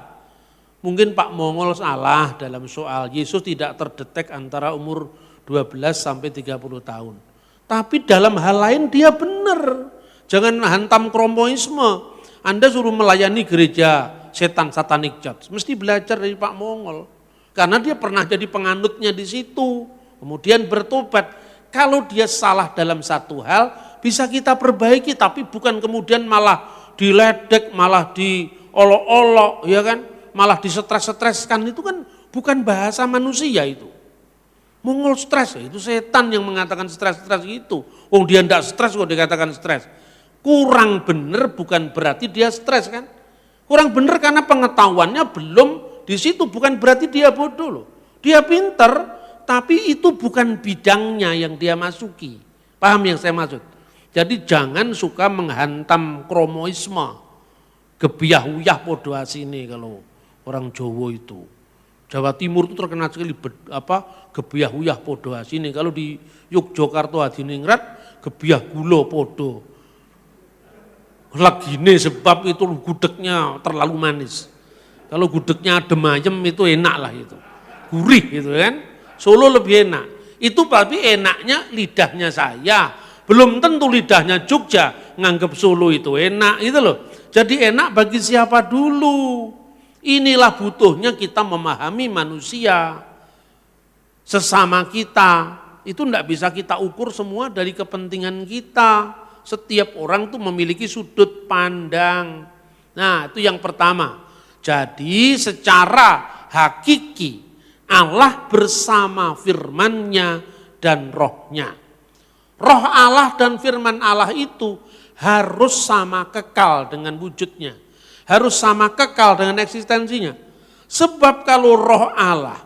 mungkin Pak Mongol salah dalam soal Yesus tidak terdetek antara umur 12 sampai 30 tahun. Tapi dalam hal lain dia benar. Jangan hantam kromoisme. Anda suruh melayani gereja setan Satanic Church, mesti belajar dari Pak Mongol. Karena dia pernah jadi penganutnya di situ, kemudian bertobat. Kalau dia salah dalam satu hal, bisa kita perbaiki, tapi bukan kemudian malah diledek, malah diolok-olok, ya kan? Malah disetres-setreskan, itu kan bukan bahasa manusia itu. Mongol stres, itu setan yang mengatakan stres-stres gitu. Oh dia enggak stres kok dikatakan stres. Kurang benar bukan berarti dia stres kan? Kurang benar karena pengetahuannya belum di situ, bukan berarti dia bodoh loh. Dia pinter, tapi itu bukan bidangnya yang dia masuki. Paham yang saya maksud? Jadi jangan suka menghantam kromoisme, gebiah-uyah podo asine kalau orang Jawa itu. Jawa Timur itu terkenal sekali gebiah-uyah podo asine. Kalau di Yogyakarta Hadiningrat gebiah gula podo. Legine sebab itu gudegnya terlalu manis. Kalau gudegnya adem ayem itu enak lah itu. Gurih gitu kan. Solo lebih enak. Itu tapi enaknya lidahnya saya. Belum tentu lidahnya Jogja nganggep Solo itu enak itu loh. Jadi enak bagi siapa dulu. Inilah butuhnya kita memahami manusia. Sesama kita. Itu tidak bisa kita ukur semua dari kepentingan kita. Setiap orang tuh memiliki sudut pandang. Nah itu yang pertama. Jadi secara hakiki Allah bersama firman-Nya dan rohnya. Roh Allah dan firman Allah itu harus sama kekal dengan wujudnya. Harus sama kekal dengan eksistensinya. Sebab kalau roh Allah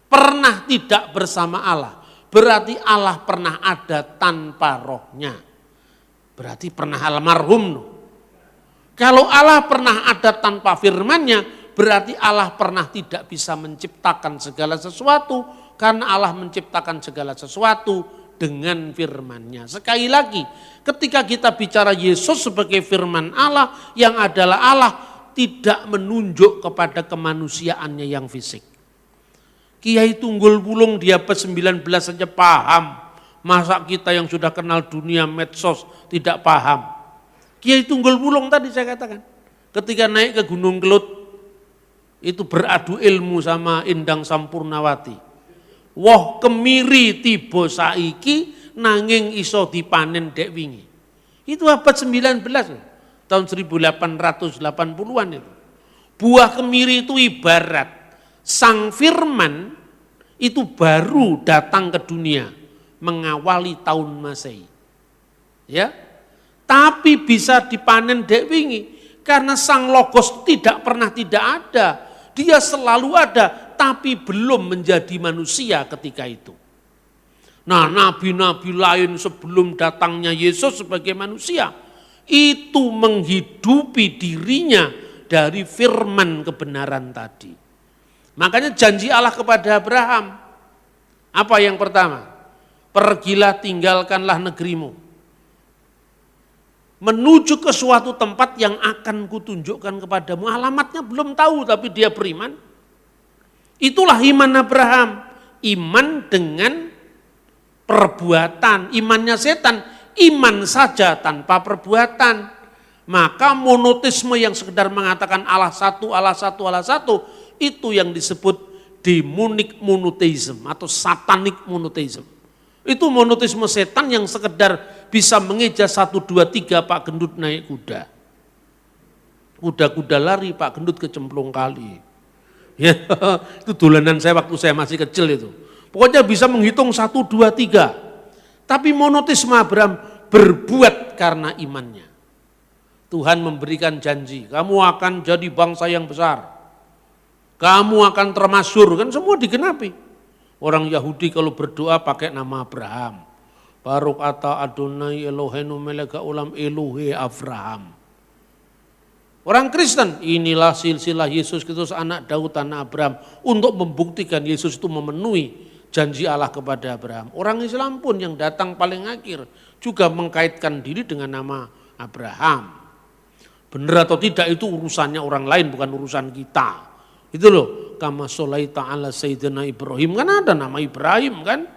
pernah tidak bersama Allah, berarti Allah pernah ada tanpa rohnya. Berarti pernah almarhum. Kalau Allah pernah ada tanpa firman-Nya, berarti Allah pernah tidak bisa menciptakan segala sesuatu, karena Allah menciptakan segala sesuatu dengan firman-Nya. Sekali lagi, ketika kita bicara Yesus sebagai firman Allah, yang adalah Allah, tidak menunjuk kepada kemanusiaannya yang fisik. Kiai Tunggul Wulung di abad 19 saja paham, masa kita yang sudah kenal dunia medsos tidak paham. Kiai Tunggul Wulung tadi saya katakan, ketika naik ke Gunung Kelut, itu beradu ilmu sama Endang Sampurnawati. Woh kemiri tiba saiki nanging iso dipanen dek wingi. Itu abad 19, tahun 1880-an itu. Buah kemiri itu ibarat sang firman itu baru datang ke dunia mengawali tahun Masehi. Ya. Tapi bisa dipanen dek wingi karena sang logos tidak pernah tidak ada. Dia selalu ada tapi belum menjadi manusia ketika itu. Nah, nabi-nabi lain sebelum datangnya Yesus sebagai manusia itu menghidupi dirinya dari firman kebenaran tadi. Makanya janji Allah kepada Abraham apa yang pertama? Pergilah tinggalkanlah negerimu. Menuju ke suatu tempat yang akan kutunjukkan kepadamu. Alamatnya belum tahu tapi dia beriman. Itulah iman Abraham. Iman dengan perbuatan. Imannya setan, iman saja tanpa perbuatan. Maka monoteisme yang sekedar mengatakan Allah satu, Allah satu, Allah satu, itu yang disebut demonic monotheism atau satanic monotheism. Itu monoteisme setan yang sekedar bisa mengeja 1, 2, 3 Pak Gendut naik kuda. Kuda-kuda lari Pak Gendut kecemplung kali. Ya, itu dolanan saya waktu saya masih kecil itu. Pokoknya bisa menghitung 1, 2, 3. Tapi monoteisme Abraham berbuat karena imannya. Tuhan memberikan janji, kamu akan jadi bangsa yang besar. Kamu akan termasyhur, kan semua digenapi. Orang Yahudi kalau berdoa pakai nama Abraham. Baruk ata Adonai Elohenu meleka ulam Elohe Abraham. Orang Kristen, inilah silsilah Yesus Kristus anak Daud anak Abraham. Untuk membuktikan Yesus itu memenuhi janji Allah kepada Abraham. Orang Islam pun yang datang paling akhir juga mengkaitkan diri dengan nama Abraham. Benar atau tidak itu urusannya orang lain, bukan urusan kita. Itu loh, kama sholaita ala sayyidina Ibrahim, kan ada nama Ibrahim kan.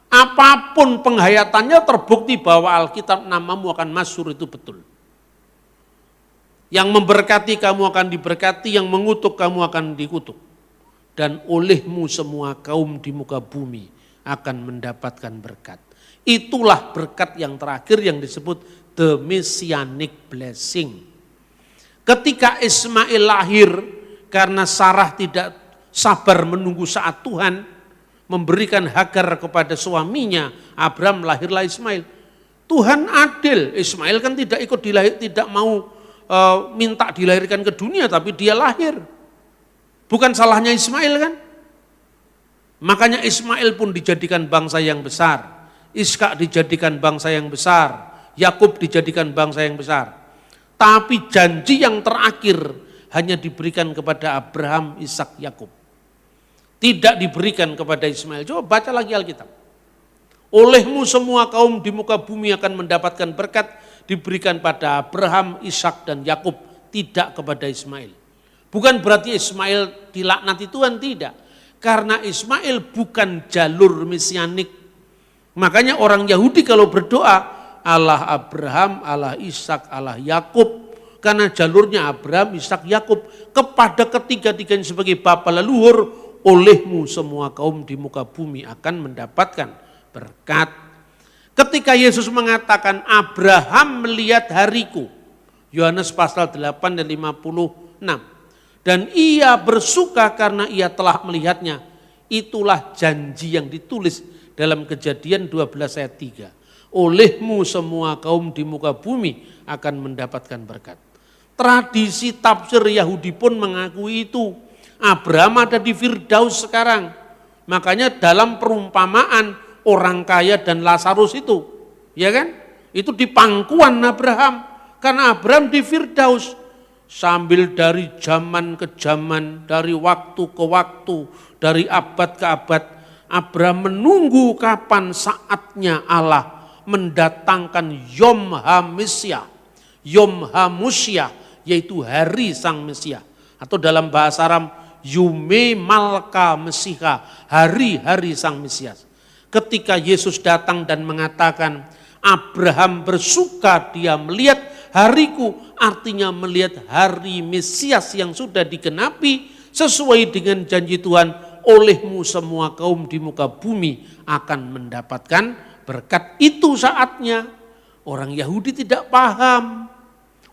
Apapun penghayatannya terbukti bahwa Alkitab namamu akan masyhur itu betul. Yang memberkati kamu akan diberkati, yang mengutuk kamu akan dikutuk. Dan olehmu semua kaum di muka bumi akan mendapatkan berkat. Itulah berkat yang terakhir yang disebut the messianic blessing. Ketika Ismail lahir, karena Sarah tidak sabar menunggu saat Tuhan memberikan Hagar kepada suaminya, Abraham lahirlah Ismail. Tuhan adil, Ismail kan tidak ikut tidak mau minta dilahirkan ke dunia, tapi dia lahir. Bukan salahnya Ismail kan? Makanya Ismail pun dijadikan bangsa yang besar, Ishak dijadikan bangsa yang besar, Yakub dijadikan bangsa yang besar. Tapi janji yang terakhir hanya diberikan kepada Abraham, Ishak, Yakub. Tidak diberikan kepada Ismail. Coba baca lagi Alkitab. Olehmu semua kaum di muka bumi akan mendapatkan berkat, diberikan pada Abraham, Ishak, dan Yakub, tidak kepada Ismail. Bukan berarti Ismail dilaknati Tuhan, tidak. Karena Ismail bukan jalur mesianik. Makanya orang Yahudi kalau berdoa, Allah Abraham, Allah Ishak, Allah Yakub. Karena jalurnya Abraham, Ishak, Yakub. Kepada ketiga-tiganya sebagai bapa leluhur, olehmu semua kaum di muka bumi akan mendapatkan berkat. Ketika Yesus mengatakan Abraham melihat hariku, Yohanes pasal 8 dan 56. Dan ia bersuka karena ia telah melihatnya. Itulah janji yang ditulis dalam Kejadian 12 ayat 3. Olehmu semua kaum di muka bumi akan mendapatkan berkat. Tradisi tafsir Yahudi pun mengakui itu. Abraham ada di Firdaus sekarang. Makanya dalam perumpamaan orang kaya dan Lazarus itu, ya kan? Itu di pangkuan Abraham. Karena Abraham di Firdaus. Sambil dari zaman ke zaman, dari waktu ke waktu, dari abad ke abad, Abraham menunggu kapan saatnya Allah mendatangkan Yom HaMesyah, Yom HaMusyah, yaitu hari Sang Mesias. Atau dalam bahasa Aram, Yume Malka Mesiha, hari-hari Sang Mesias. Ketika Yesus datang dan mengatakan, Abraham bersuka dia melihat hariku, artinya melihat hari Mesias yang sudah digenapi sesuai dengan janji Tuhan, olehmu semua kaum di muka bumi akan mendapatkan berkat. Itu saatnya. Orang Yahudi tidak paham.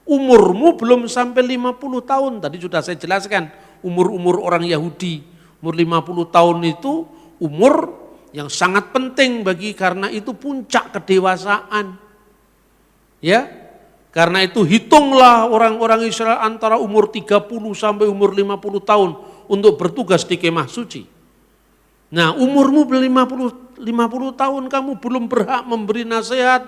Umurmu belum sampai 50 tahun. Tadi sudah saya jelaskan umur-umur orang Yahudi. Umur 50 tahun itu umur yang sangat penting karena itu puncak kedewasaan. Ya, karena itu hitunglah orang-orang Israel antara umur 30 sampai umur 50 tahun untuk bertugas di kemah suci. Nah, umurmu 50 tahun kamu belum berhak memberi nasihat,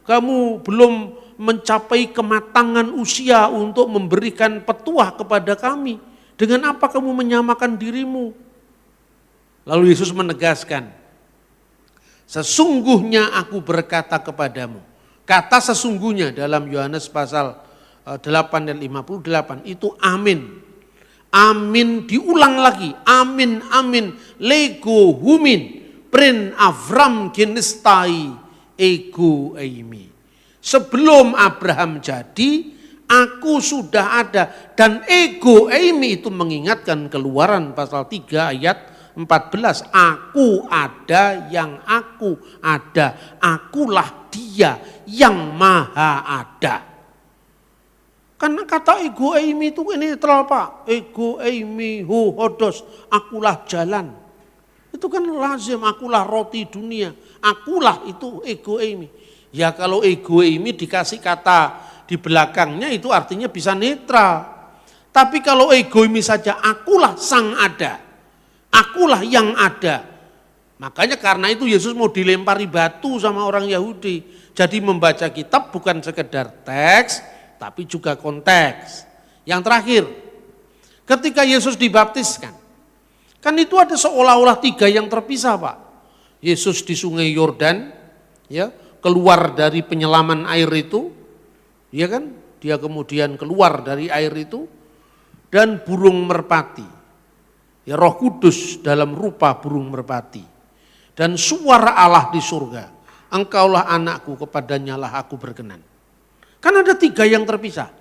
kamu belum mencapai kematangan usia untuk memberikan petuah kepada kami. Dengan apa kamu menyamakan dirimu? Lalu Yesus menegaskan, sesungguhnya aku berkata kepadamu. Kata sesungguhnya dalam Yohanes pasal 8 dan 58 itu amin. Amin diulang lagi. Amin, amin. Lego humin. Prin Avram genestai ego eimi. Sebelum Abraham jadi, aku sudah ada. Dan ego eimi itu mengingatkan Keluaran pasal 3 ayat 14. Aku ada yang aku ada. Akulah dia yang maha ada. Karena kata ego eimi itu ini netral Pak. Ego eimi hu hodos. Akulah jalan. Itu kan lazim. Akulah roti dunia. Akulah itu ego eimi. Ya kalau ego eimi dikasih kata di belakangnya itu artinya bisa netral. Tapi kalau ego eimi saja akulah sang ada. Akulah yang ada. Makanya karena itu Yesus mau dilempari batu sama orang Yahudi. Jadi membaca kitab bukan sekedar teks, tapi juga konteks. Yang terakhir, ketika Yesus dibaptiskan, kan itu ada seolah-olah 3 yang terpisah Pak. Yesus di sungai Yordan, ya, keluar dari penyelaman air itu, ya kan? Dia kemudian keluar dari air itu, dan burung merpati, ya Roh Kudus dalam rupa burung merpati, dan suara Allah di surga. Engkaulah anakku, kepadanya lah aku berkenan. Kan ada 3 yang terpisah.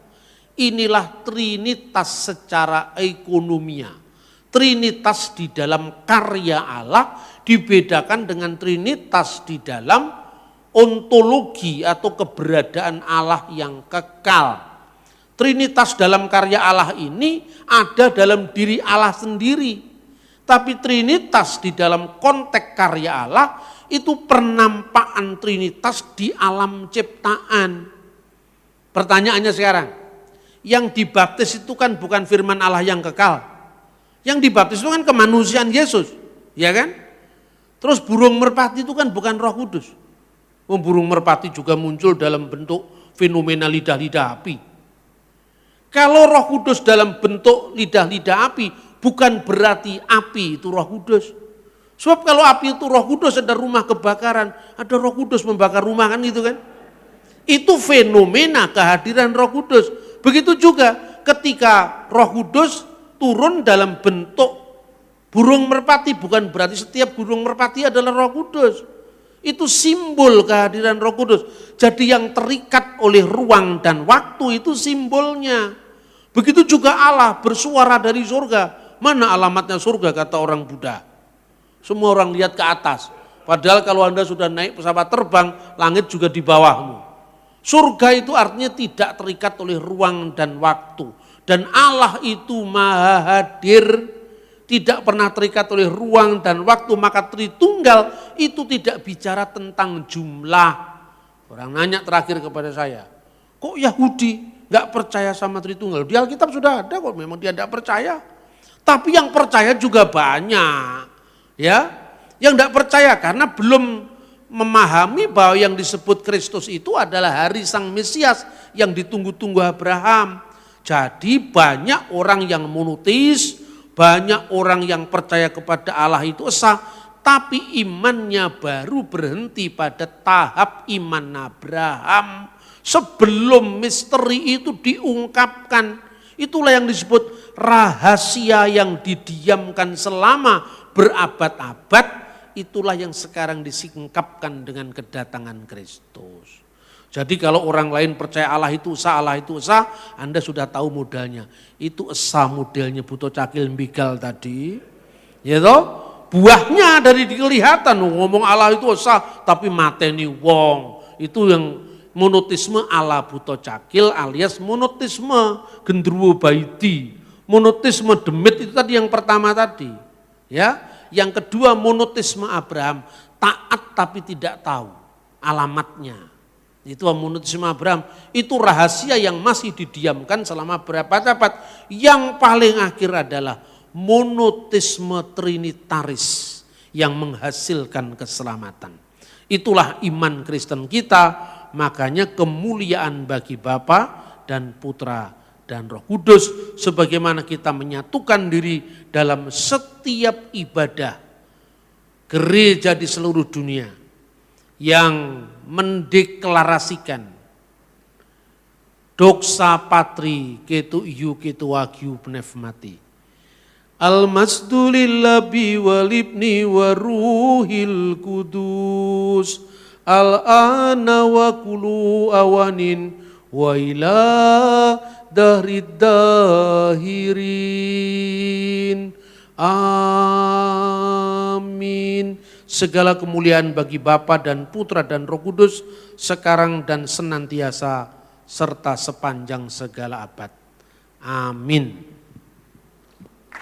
Inilah trinitas secara ekonomia. Trinitas di dalam karya Allah dibedakan dengan trinitas di dalam ontologi atau keberadaan Allah yang kekal. Trinitas dalam karya Allah ini ada dalam diri Allah sendiri. Tapi trinitas di dalam konteks karya Allah itu penampakan trinitas di alam ciptaan. Pertanyaannya sekarang, yang dibaptis itu kan bukan firman Allah yang kekal. Yang dibaptis itu kan kemanusiaan Yesus, ya kan? Terus burung merpati itu kan bukan Roh Kudus. Burung merpati juga muncul dalam bentuk fenomena lidah-lidah api. Kalau Roh Kudus dalam bentuk lidah-lidah api, bukan berarti api itu Roh Kudus. Sebab kalau api itu Roh Kudus, ada rumah kebakaran, ada Roh Kudus membakar rumah kan gitu kan. Itu fenomena kehadiran Roh Kudus. Begitu juga ketika Roh Kudus turun dalam bentuk burung merpati, bukan berarti setiap burung merpati adalah Roh Kudus. Itu simbol kehadiran Roh Kudus. Jadi yang terikat oleh ruang dan waktu itu simbolnya. Begitu juga Allah bersuara dari surga. Mana alamatnya surga kata orang Buddha? Semua orang lihat ke atas. Padahal kalau Anda sudah naik pesawat terbang, langit juga di bawahmu. Surga itu artinya tidak terikat oleh ruang dan waktu. Dan Allah itu maha hadir, tidak pernah terikat oleh ruang dan waktu. Maka Tritunggal itu tidak bicara tentang jumlah. Orang nanya terakhir kepada saya, kok Yahudi gak percaya sama Tritunggal? Di Alkitab sudah ada kok, memang dia gak percaya. Tapi yang percaya juga banyak. Ya, yang gak percaya karena belum memahami bahwa yang disebut Kristus itu adalah hari Sang Mesias yang ditunggu-tunggu Abraham. Jadi banyak orang yang monoteis, banyak orang yang percaya kepada Allah itu esa, tapi imannya baru berhenti pada tahap iman Abraham sebelum misteri itu diungkapkan. Itulah yang disebut rahasia yang didiamkan selama berabad-abad. Itulah yang sekarang disingkapkan dengan kedatangan Kristus. Jadi kalau orang lain percaya Allah itu esa, Anda sudah tahu modalnya. Itu esa modelnya Buto Cakil Mbigal tadi. Ya toh? Buahnya dari kelihatan ngomong Allah itu esa tapi mateni wong. Itu yang monotisme ala Buto Cakil alias monotisme Gendruwo Baidi. Monotisme Demit itu tadi yang pertama tadi. Ya. Yang kedua monotisme Abraham, taat tapi tidak tahu alamatnya. Itu monotisme Abraham, itu rahasia yang masih didiamkan selama berapa abad. Yang paling akhir adalah monotisme trinitaris yang menghasilkan keselamatan. Itulah iman Kristen kita, makanya kemuliaan bagi Bapa dan Putra dan Roh Kudus, sebagaimana kita menyatukan diri dalam setiap ibadah gereja di seluruh dunia yang mendeklarasikan doxa patri ketu iu ketu wagyu pnefmati al-masdu lillabi walibni wa ruhil kudus al-ana wa kulu awanin wa ila dahrid dahirin. Amin. Segala kemuliaan bagi Bapa dan Putra dan Roh Kudus sekarang dan senantiasa serta sepanjang segala abad. Amin.